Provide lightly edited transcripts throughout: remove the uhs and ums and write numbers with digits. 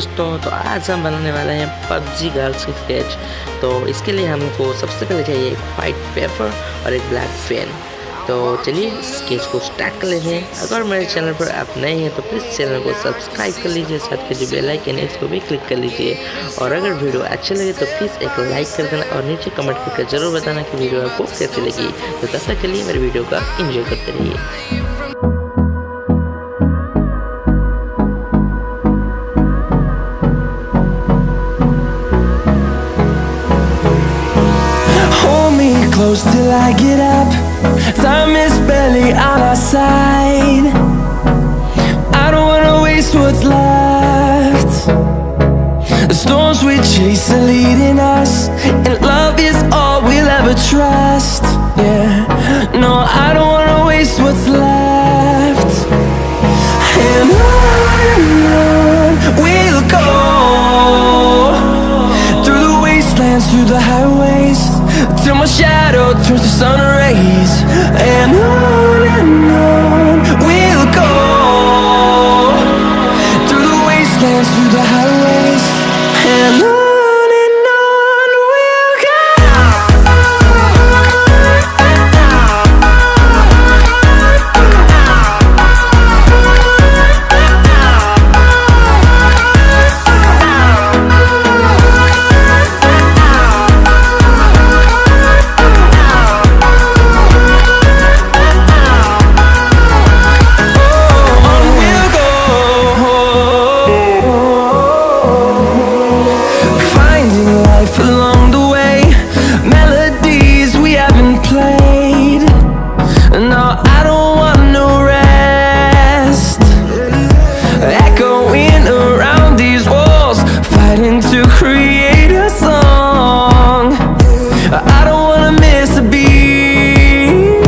दोस्तों तो आज हम बनाने वाले हैं पबजी गर्ल्स की स्केच। तो इसके लिए हमको सबसे पहले चाहिए एक वाइट पेपर और एक ब्लैक पेन। तो चलिए स्केच को स्टार्ट कर लेते हैं। अगर मेरे चैनल पर आप नए हैं तो प्लीज़ चैनल को सब्सक्राइब कर लीजिए, साथ के जो बेल आइकन है इसको भी क्लिक कर लीजिए। और अगर वीडियो अच्छी लगे तो प्लीज़ एक लाइक कर देना और नीचे कमेंट करके ज़रूर बताना कि वीडियो आपको कैसी लगी। तो तब तक के लिए मेरे वीडियो का एंजॉय करते रहिए। Close till I get up. Time is barely on our side. I don't wanna waste what's left. The storms we chase are leading us, and love is all we'll ever trust. Yeah, no, I don't wanna waste what's left. And on we'll go, through the wastelands, through the highways, till my shadow turns to sun rays. And on we'll go, through the wastelands, through the highways. And on we'll go. Along the way, melodies we haven't played. No, I don't want no rest. Echoing around these walls, fighting to create a song. I don't wanna miss a beat.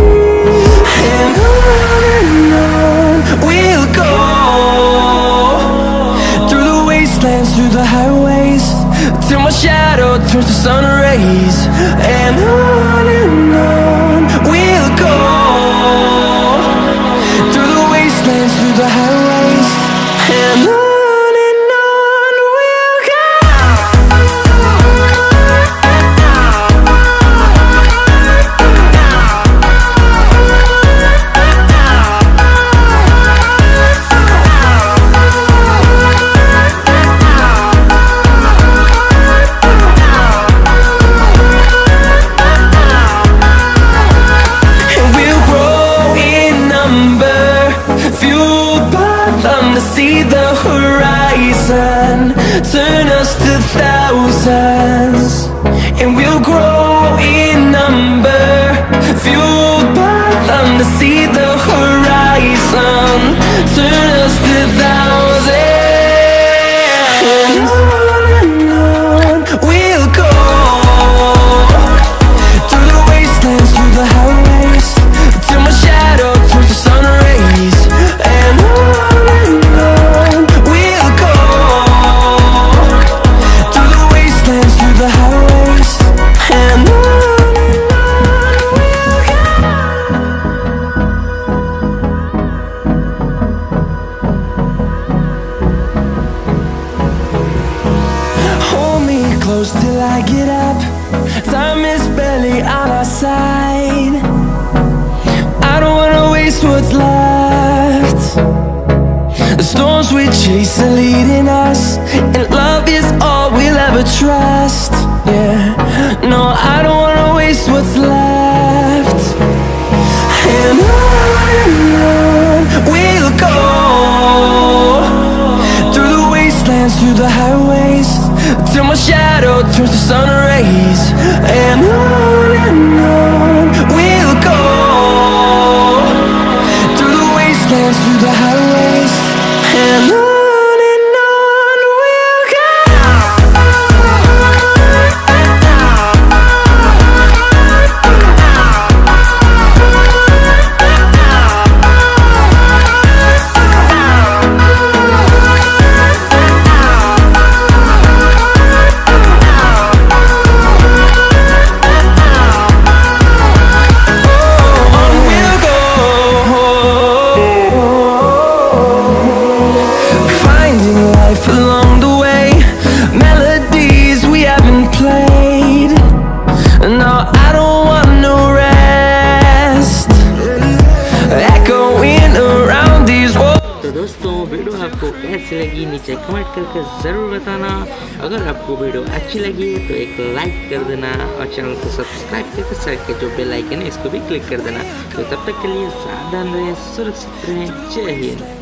And on we'll go, through the wastelands, through the highways, till my shadow turns to sun rays. And on we'll go, through the wastelands, through the highways. And on we'll go. See the horizon, turn us to thousands, and we'll grow in number, fueled by them to see the horizon, turn us to thousands. And on we'll go, through the wastelands, through the highways, till my shadow turns to sun rays. And on we'll go, through the wastelands, through the highways. And on we'll go. Hold me close till I get up. Time is barely on our side. I don't wanna waste what's left. The storms we chase are leading us, and love is all we'll ever trust. Yeah, no, I don't wanna waste what's left. And on we'll go, through the wastelands, through the highways, till my shadow turns to sun rays. And on we'll go, through the wastelands, through the highways. And on we'll go. away melodies we haven't played. No, I don't want no rest, echoing around these walls. तो दोस्तों video आपको कैसी लगी नीचे comment करके ज़रूर बताना। अगर आपको वीडियो अच्छी लगी तो एक लाइक कर देना और चैनल को सब्सक्राइब करके साइड के जो बेल आइकन है इसको भी क्लिक कर देना। तो तब तक के लिए सावधान रहें, सुरक्षित रहें। जय हिंद।